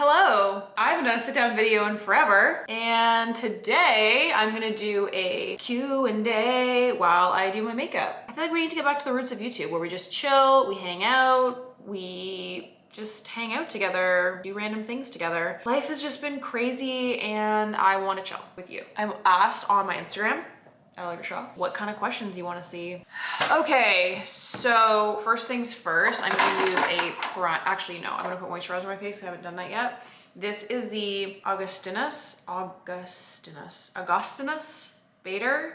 Hello! I haven't done a sit-down video in forever, and today I'm gonna do a Q&A while I do my makeup. I feel like we need to get back to the roots of YouTube, where we just chill, we hang out, we just hang out together, do random things together. Life has just been crazy, and I want to chill with you. I'm asked on my Instagram, what kind of questions you want to see. Okay, so first things first, I'm gonna use a actually no, I'm gonna put moisturizer on my face. I haven't done that yet. This is the Augustinus Bader.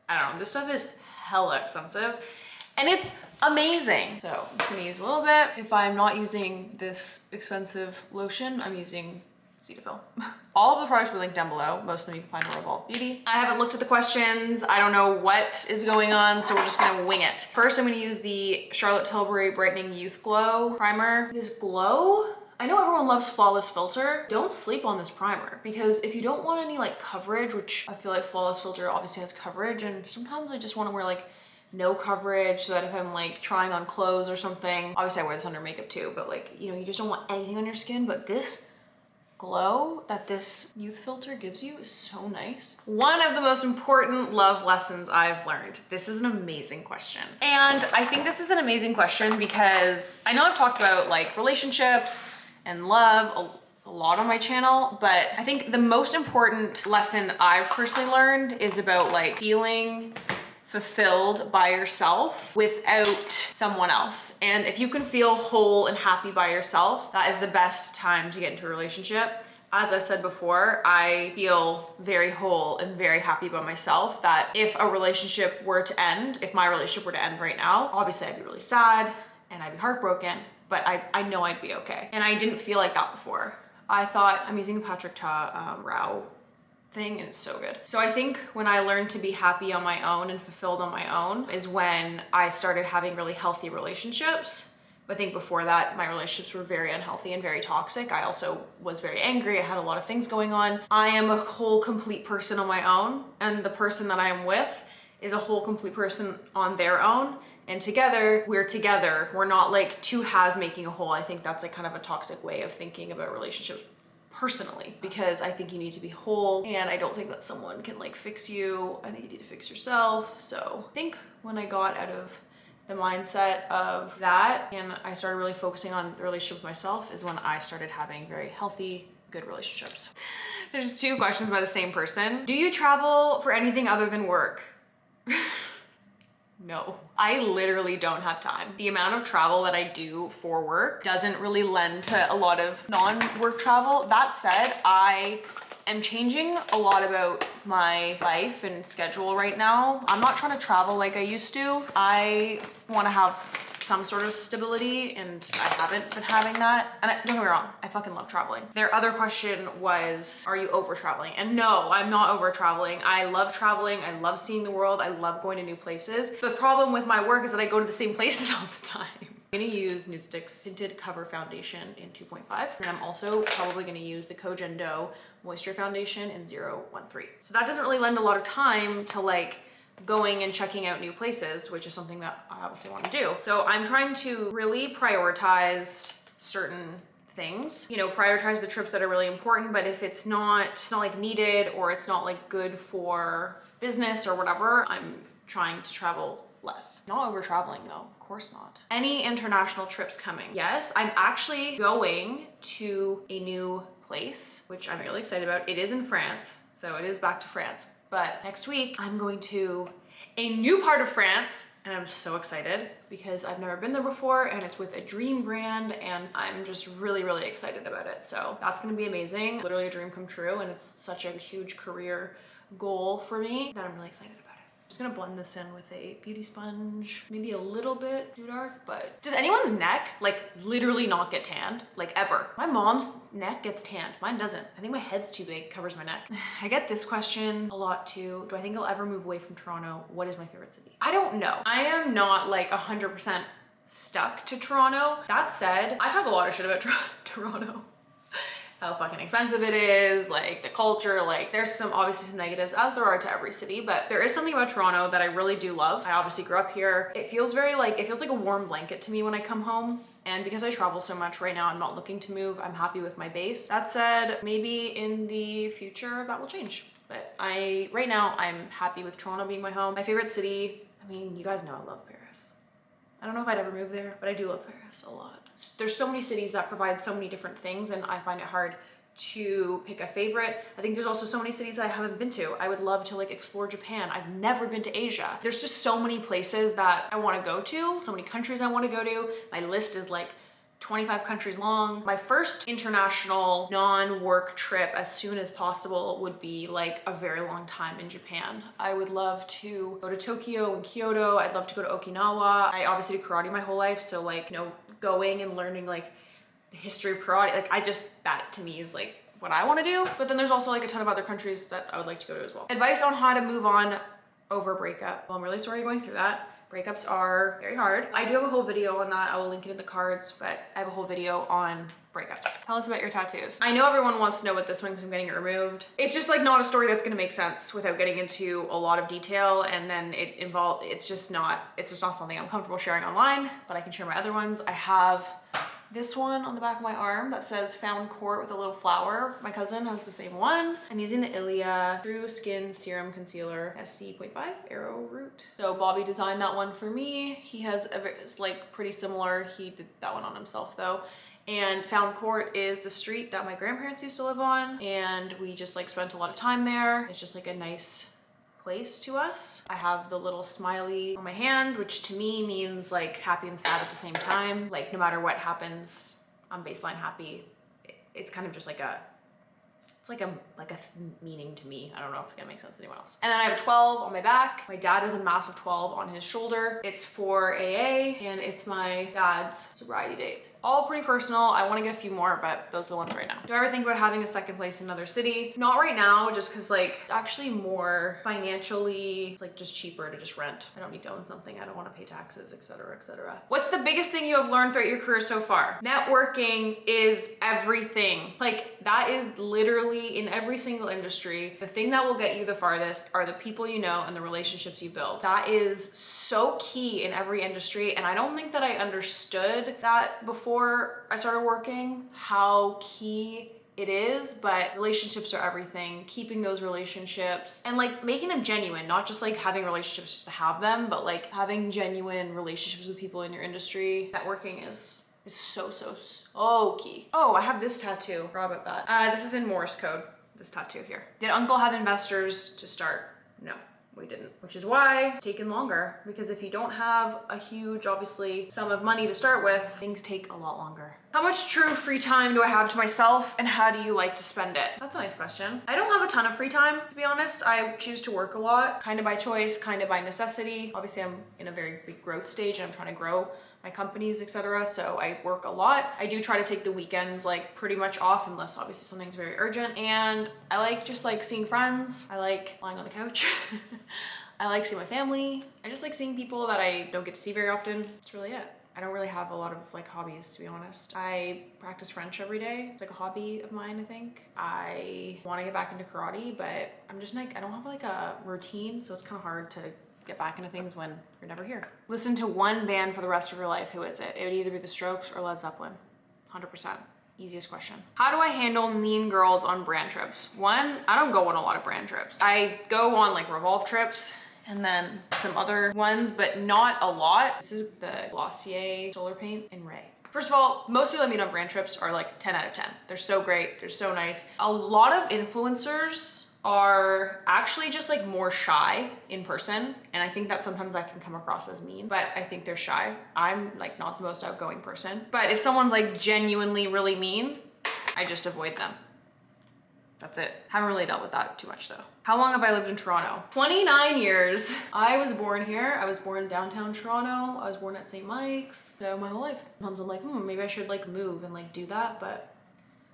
I don't know, this stuff is hella expensive and it's amazing. So I'm just gonna use a little bit. If I'm not using this expensive lotion, I'm using Cetaphil. All of the products were linked down below. Most of them you can find on Revolve Beauty. I haven't looked at the questions. I don't know what is going on, so we're just gonna wing it. First, I'm gonna use the Charlotte Tilbury Brightening Youth Glow Primer. This glow, I know everyone loves Flawless Filter. Don't sleep on this primer, because if you don't want any like coverage, which I feel like Flawless Filter obviously has coverage, and sometimes I just wanna wear like no coverage so that if I'm like trying on clothes or something, obviously I wear this under makeup too, but like, you know, you just don't want anything on your skin, but this glow that this youth filter gives you is so nice. One of the most important love lessons I've learned. This is an amazing question. And I think this is an amazing question because I know I've talked about like relationships and love a lot on my channel, but I think the most important lesson I've personally learned is about like feeling fulfilled by yourself without someone else. And if you can feel whole and happy by yourself, that is the best time to get into a relationship. As I said before, I feel very whole and very happy by myself, that if a relationship were to end, if my relationship were to end right now, obviously I'd be really sad and I'd be heartbroken, but I know I'd be okay. And I didn't feel like that before. I thought, I'm using Patrick Ta Rao thing, and it's so good. So I think when I learned to be happy on my own and fulfilled on my own is when I started having really healthy relationships. I think before that, my relationships were very unhealthy and very toxic. I also was very angry. I had a lot of things going on. I am a whole complete person on my own, and the person that I am with is a whole complete person on their own. And together, we're together. We're not like two halves making a whole. I think that's like kind of a toxic way of thinking about relationships personally, because I think you need to be whole, and I don't think that someone can like fix you. I think you need to fix yourself. So I think when I got out of the mindset of that and I started really focusing on the relationship with myself is when I started having very healthy, good relationships. There's two questions by the same person. Do you travel for anything other than work? No, I literally don't have time. The amount of travel that I do for work doesn't really lend to a lot of non-work travel. That said, I am changing a lot about my life and schedule right now. I'm not trying to travel like I used to. I want to have some sort of stability, and I haven't been having that. And don't get me wrong, I fucking love traveling. Their other question was, are you over traveling? And no, I'm not over traveling. I love traveling. I love seeing the world. I love going to new places. The problem with my work is that I go to the same places all the time. I'm gonna use NUDESTIX Tinted Cover Foundation in 2.5. And I'm also probably gonna use the Kojen Do Moisture Foundation in 0.13. So that doesn't really lend a lot of time to like going and checking out new places, which is something that I obviously want to do. So I'm trying to really prioritize certain things, you know, prioritize the trips that are really important, but if it's not like needed, or it's not like good for business or whatever, I'm trying to travel less. Not over traveling though, of course not. Any international trips coming? Yes, I'm actually going to a new place, which I'm really excited about. It is in France, so it is back to France. But next week, I'm going to a new part of France, and I'm so excited because I've never been there before, and it's with a dream brand, and I'm just really, really excited about it. So that's gonna be amazing. Literally a dream come true, and it's such a huge career goal for me that I'm really excited about it. Just gonna blend this in with a beauty sponge, maybe a little bit too dark, but does anyone's neck like literally not get tanned? Like ever? My mom's neck gets tanned, mine doesn't. I think my head's too big, covers my neck. I get this question a lot too. Do I think I'll ever move away from Toronto? What is my favorite city? I don't know. I am not like 100% stuck to Toronto. That said, I talk a lot of shit about Toronto. How fucking expensive it is, like the culture, like there's obviously some negatives, as there are to every city, but there is something about Toronto that I really do love. I obviously grew up here. It feels very like, it feels like a warm blanket to me when I come home. And because I travel so much right now, I'm not looking to move. I'm happy with my base. That said, maybe in the future that will change. But right now I'm happy with Toronto being my home. My favorite city, I mean, you guys know I love Paris. I don't know if I'd ever move there, but I do love Paris a lot. There's so many cities that provide so many different things, and I find it hard to pick a favorite. I think there's also so many cities that I haven't been to. I would love to like explore Japan. I've never been to Asia. There's just so many places that I want to go to, so many countries I want to go to. My list is like 25 countries long. My first international non-work trip as soon as possible would be like a very long time in Japan. I would love to go to Tokyo and Kyoto. I'd love to go to Okinawa. I obviously did karate my whole life, so like, you know, going and learning like the history of karate, like that to me is like what I want to do. But then there's also like a ton of other countries that I would like to go to as well. Advice on how to move on over a breakup. Well, I'm really sorry you're going through that. Breakups are very hard. I do have a whole video on that. I will link it in the cards, but I have a whole video on breakups. Tell us about your tattoos. I know everyone wants to know what this one because I'm getting it removed. It's just like not a story that's gonna make sense without getting into a lot of detail, and then it's just not something I'm comfortable sharing online, but I can share my other ones. I have this one on the back of my arm that says found court with a little flower. My cousin has the same one. I'm using the ILIA True Skin Serum Concealer SC.5 Arrowroot. So Bobby designed that one for me. He has it's like pretty similar. He did that one on himself though. And Found Court is the street that my grandparents used to live on, and we just like spent a lot of time there. It's just like a nice place to us. I have the little smiley on my hand, which to me means like happy and sad at the same time. Like no matter what happens, I'm baseline happy. It's kind of just like it's like a meaning to me. I don't know if it's gonna make sense to anyone else. And then I have a 12 on my back. My dad has a massive 12 on his shoulder. It's for AA, and it's my dad's sobriety date. All pretty personal. I want to get a few more, but those are the ones right now. Do I ever think about having a second place in another city? Not right now, just because like it's actually more financially, it's like just cheaper to just rent. I don't need to own something. I don't want to pay taxes, etc., etc. What's the biggest thing you have learned throughout your career so far? Networking is everything. Like that is literally in every single industry. The thing that will get you the farthest are the people you know and the relationships you build. That is so key in every industry, and I don't think that I understood that before I started working, how key it is, but relationships are everything. Keeping those relationships and like making them genuine, not just like having relationships just to have them, but like having genuine relationships with people in your industry. Networking is so key. Oh, I have this tattoo. Forgot about that. This is in Morse code, this tattoo here. Did Uncle have investors to start? No. We didn't, which is why it's taken longer, because if you don't have a huge, obviously, sum of money to start with, things take a lot longer. How much true free time do I have to myself, and how do you like to spend it? That's a nice question. I don't have a ton of free time, to be honest. I choose to work a lot, kind of by choice, kind of by necessity. Obviously, I'm in a very big growth stage, and I'm trying to grow my companies, etc. So I work a lot. I do try to take the weekends like pretty much off unless obviously something's very urgent. And I like just like seeing friends. I like lying on the couch. I like seeing my family. I just like seeing people that I don't get to see very often. That's really it. I don't really have a lot of like hobbies, to be honest. I practice French every day. It's like a hobby of mine, I think. I want to get back into karate, but I'm just like, I don't have like a routine, so it's kind of hard to get back into things when you're never here. Listen to one band for the rest of your life. Who is it? It would either be The Strokes or Led Zeppelin. 100%. Easiest question. How do I handle mean girls on brand trips? One, I don't go on a lot of brand trips. I go on like Revolve trips and then some other ones, but not a lot. This is the Glossier Solar Paint in Ray. First of all, most people I meet on brand trips are like 10 out of 10. They're so great. They're so nice. A lot of influencers are actually just like more shy in person, and I think that sometimes that can come across as mean, but I think they're shy. I'm like not the most outgoing person, but if someone's like genuinely really mean, I just avoid them. That's it. Haven't really dealt with that too much though. How long have I lived in Toronto? 29 years. I was born here. I was born in downtown Toronto. I was born at St. Mike's, so my whole life. Sometimes I'm like, maybe I should like move and like do that, but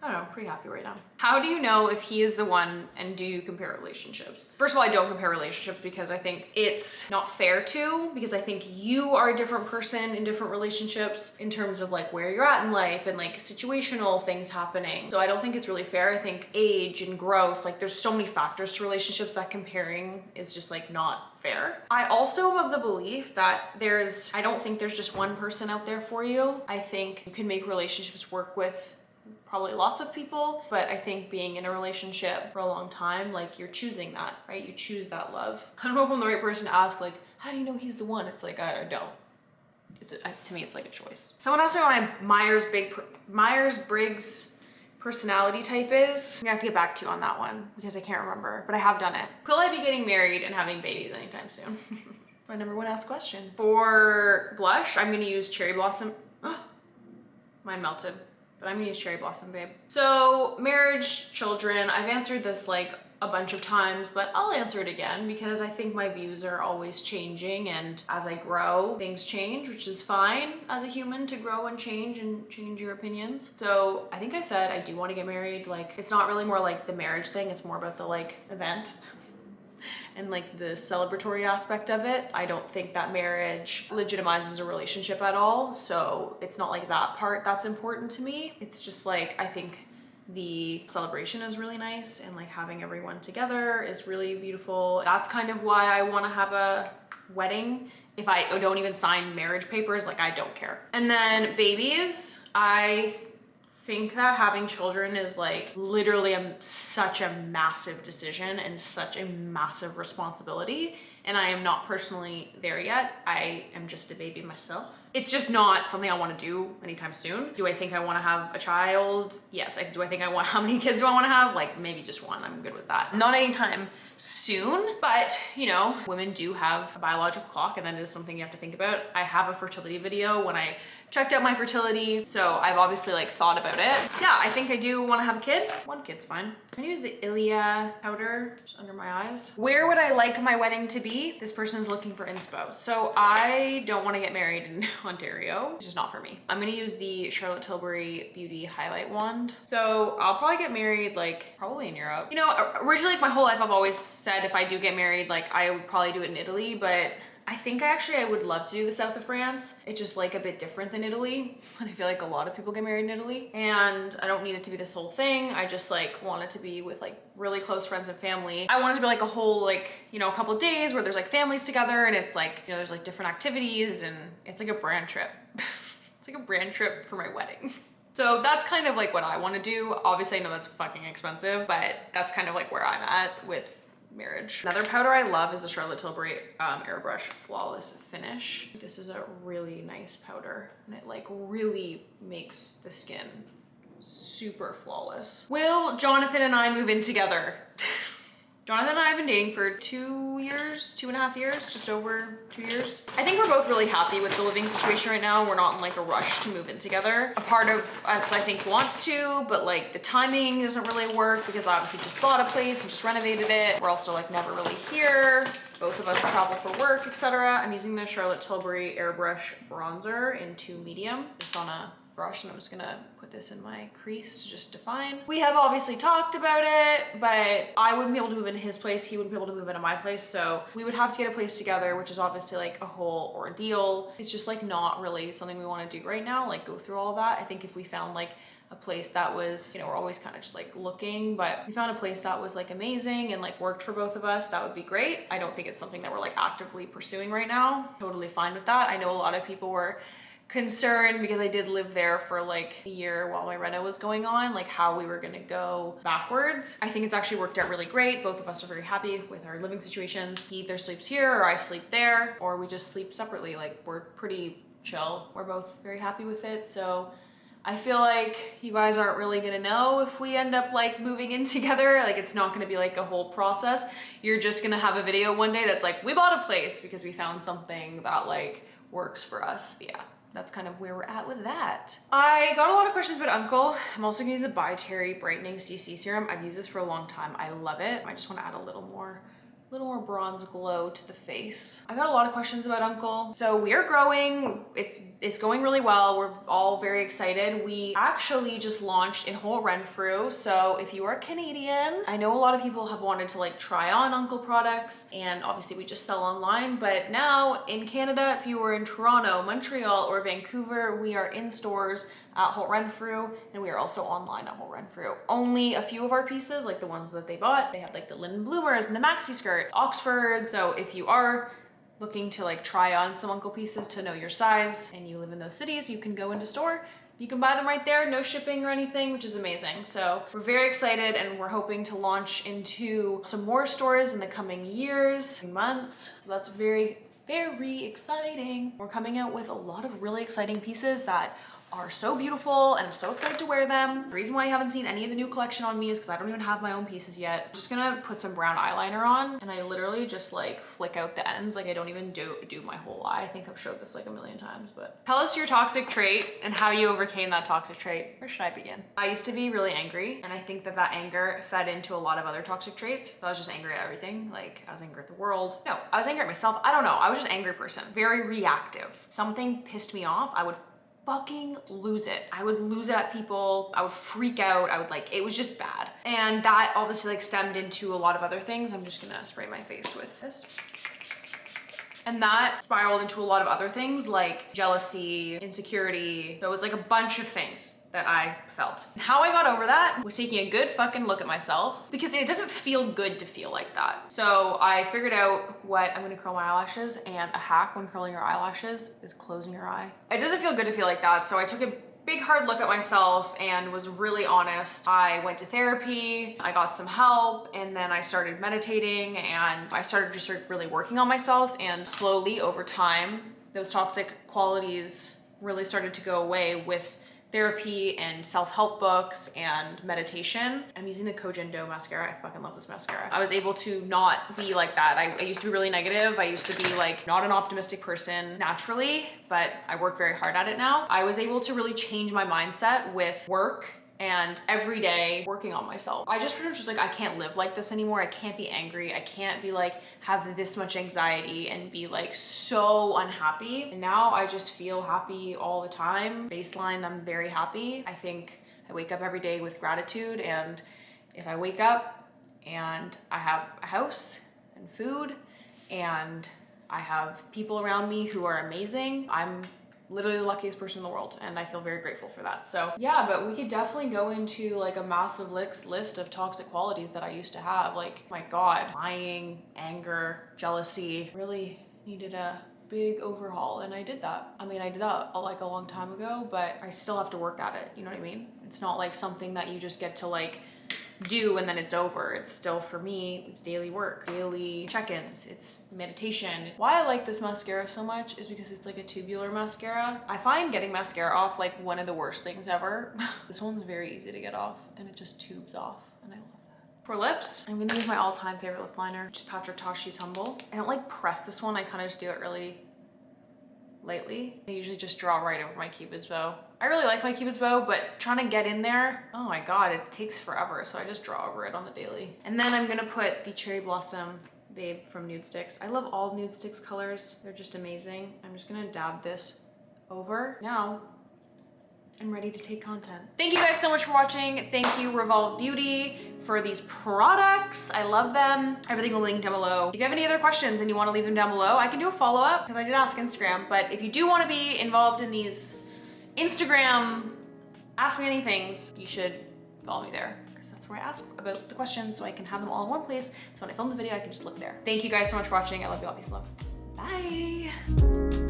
I don't know, pretty happy right now. How do you know if he is the one, and do you compare relationships? First of all, I don't compare relationships because I think it's not fair to, because I think you are a different person in different relationships in terms of like where you're at in life and like situational things happening. So I don't think it's really fair. I think age and growth, like there's so many factors to relationships that comparing is just like not fair. I also am of the belief that I don't think there's just one person out there for you. I think you can make relationships work with probably lots of people, but I think being in a relationship for a long time, like you're choosing that, right? You choose that love. I don't know if I'm the right person to ask, like, how do you know he's the one? It's like, I don't. To me, it's like a choice. Someone asked me what my Myers-Briggs personality type is. I'm gonna have to get back to you on that one because I can't remember, but I have done it. Will I be getting married and having babies anytime soon? My number one asked question. For blush, I'm gonna use Cherry Blossom. Mine melted. But I'm gonna use Cherry Blossom, babe. So marriage, children, I've answered this like a bunch of times, but I'll answer it again because I think my views are always changing, and as I grow, things change, which is fine as a human to grow and change your opinions. So I think I said I do want to get married. Like, it's not really more like the marriage thing, it's more about the like event and like the celebratory aspect of it. I don't think that marriage legitimizes a relationship at all. So it's not like that part that's important to me. It's just like, I think the celebration is really nice and like having everyone together is really beautiful. That's kind of why I want to have a wedding. If I don't even sign marriage papers, like I don't care. And then babies, I think that having children is like literally such a massive decision and such a massive responsibility, and I am not personally there yet. I am just a baby myself. It's just not something I want to do anytime soon. Do I think I want to have a child? Yes. Do I think I want, how many kids do I want to have? Like maybe just one. I'm good with that. Not anytime soon, but you know, women do have a biological clock, and that is something you have to think about. I have a fertility video when I checked out my fertility, so I've obviously like thought about it. Yeah, I think I do want to have a kid. One kid's fine. I'm gonna use the ILIA powder just under my eyes. Where would I like my wedding to be? This person is looking for inspo. So I don't want to get married in Ontario. It's just not for me. I'm gonna use the Charlotte Tilbury Beauty Highlight Wand. So I'll probably get married like probably in Europe. You know, originally like my whole life I've always said if I do get married, like I would probably do it in Italy, but I think I would love to do the south of France. It's just like a bit different than Italy. And I feel like a lot of people get married in Italy. And I don't need it to be this whole thing. I just like want it to be with like really close friends and family. I want it to be like a whole like, you know, a couple of days where there's like families together and it's like, you know, there's like different activities and it's like a brand trip. It's like a brand trip for my wedding. So that's kind of like what I want to do. Obviously I know that's fucking expensive, but that's kind of like where I'm at with marriage. Another powder I love is the Charlotte Tilbury AIRBRUSH Flawless Finish. This is a really nice powder and it like really makes the skin super flawless. Will Jonathan and I move in together? Jonathan and I have been dating for 2 years, 2.5 years, just over 2 years. I think we're both really happy with the living situation right now. We're not in like a rush to move in together. A part of us, I think, wants to, but like the timing doesn't really work because I obviously just bought a place and just renovated it. We're also like never really here. Both of us travel for work, etc. I'm using the Charlotte Tilbury Airbrush Bronzer in 2 medium, just on a brush, and I'm just gonna put this in my crease to just define. We have obviously talked about it, but I wouldn't be able to move into his place, he wouldn't be able to move into my place, so we would have to get a place together, which is obviously like a whole ordeal. It's just like not really something we want to do right now, like go through all that. I think if we found like a place that was, you know, we're always kind of just like looking, but we found a place that was like amazing and like worked for both of us, that would be great. I don't think it's something that we're like actively pursuing right now. Totally fine with that. I know a lot of people were concerned because I did live there for like a year while my reno was going on, like how we were gonna go backwards. I think it's actually worked out really great. Both of us are very happy with our living situations. He either sleeps here or I sleep there, or we just sleep separately. Like we're pretty chill. We're both very happy with it. So I feel like you guys aren't really gonna know if we end up like moving in together. Like it's not gonna be like a whole process. You're just gonna have a video one day that's like, we bought a place because we found something that like works for us. Yeah. That's kind of where we're at with that. I got a lot of questions about Uncle. I'm also gonna use the By Terry Brightening CC Serum. I've used this for a long time. I love it. I just wanna add a little more little more bronze glow to the face. I got a lot of questions about Uncle. So we are growing. It's going really well. We're all very excited. We actually just launched in whole Renfrew. So if you are Canadian, I know a lot of people have wanted to like try on Uncle products, and obviously we just sell online, but now in Canada, if you were in Toronto, Montreal, or Vancouver, we are in stores at Holt Renfrew, and we are also online at Holt Renfrew. Only a few of our pieces, like the ones that they bought, they have like the linen bloomers and the maxi skirt, Oxford. So if you are looking to like try on some Uncle pieces to know your size and you live in those cities, you can go into store. You can buy them right there, no shipping or anything, which is amazing. So we're very excited, and we're hoping to launch into some more stores in the coming years, months. So that's very, very exciting. We're coming out with a lot of really exciting pieces that are so beautiful, and I'm so excited to wear them. The reason why you haven't seen any of the new collection on me is because I don't even have my own pieces yet. I'm just gonna put some brown eyeliner on, and I literally just like flick out the ends. Like I don't even do my whole eye. I think I've showed this like a million times, but tell us your toxic trait and how you overcame that toxic trait. Where should I begin? I used to be really angry, and I think that anger fed into a lot of other toxic traits. So I was just angry at everything. Like I was angry at the world. No, I was angry at myself. I don't know. I was just an angry person, very reactive. Something pissed me off, I would fucking lose it. I would lose it at people. I would freak out. I would like, it was just bad. And that obviously like stemmed into a lot of other things. I'm just gonna spray my face with this. And that spiraled into a lot of other things like jealousy, insecurity. So it was like a bunch of things that I felt. And how I got over that was taking a good fucking look at myself, because it doesn't feel good to feel like that. So I figured out what I'm gonna curl my eyelashes, and a hack when curling your eyelashes is closing your eye. It doesn't feel good to feel like that. So I took a big hard look at myself and was really honest. I went to therapy, I got some help, and then I started meditating, and I started just really working on myself, and slowly over time, those toxic qualities really started to go away with therapy and self-help books and meditation. I'm using the Kojendo mascara. I fucking love this mascara. I was able to not be like that. I used to be really negative. I used to be like not an optimistic person naturally, but I work very hard at it now. I was able to really change my mindset with work and every day working on myself. I just pretty much was like, I can't live like this anymore. I can't be angry. I can't be like, have this much anxiety and be like so unhappy. And now I just feel happy all the time. Baseline, I'm very happy. I think I wake up every day with gratitude. And if I wake up and I have a house and food and I have people around me who are amazing, I'm literally the luckiest person in the world, and I feel very grateful for that. So yeah, but we could definitely go into like a massive list of toxic qualities that I used to have. Like, my God, lying, anger, jealousy, really needed a big overhaul, and I did that. I mean, I did that like a long time ago, but I still have to work at it, you know what I mean? It's not like something that you just get to like do and then it's over. It's still, for me, it's daily work, daily check-ins, it's meditation. Why I like this mascara so much is because it's like a tubular mascara. I find getting mascara off like one of the worst things ever. This one's very easy to get off, and it just tubes off, and I love that. For lips, I'm gonna use my all-time favorite lip liner, which is Patrick Ta She's Humble. I don't like press this one, I kind of just do it really lightly. I usually just draw right over my Cupid's bow. I really like my Cupid's bow, but trying to get in there, oh my God, it takes forever. So I just draw over it on the daily. And then I'm gonna put the Cherry Blossom Babe from NUDESTIX. I love all NUDESTIX colors. They're just amazing. I'm just gonna dab this over. Now, I'm ready to take content. Thank you guys so much for watching. Thank you, Revolve Beauty, for these products. I love them. Everything will link down below. If you have any other questions and you wanna leave them down below, I can do a follow-up, because I did ask Instagram, but if you do wanna be involved in these Instagram Ask Me Anythings, you should follow me there, because that's where I ask about the questions, so I can have them all in one place. So when I film the video, I can just look there. Thank you guys so much for watching. I love you all. Peace and love. Bye.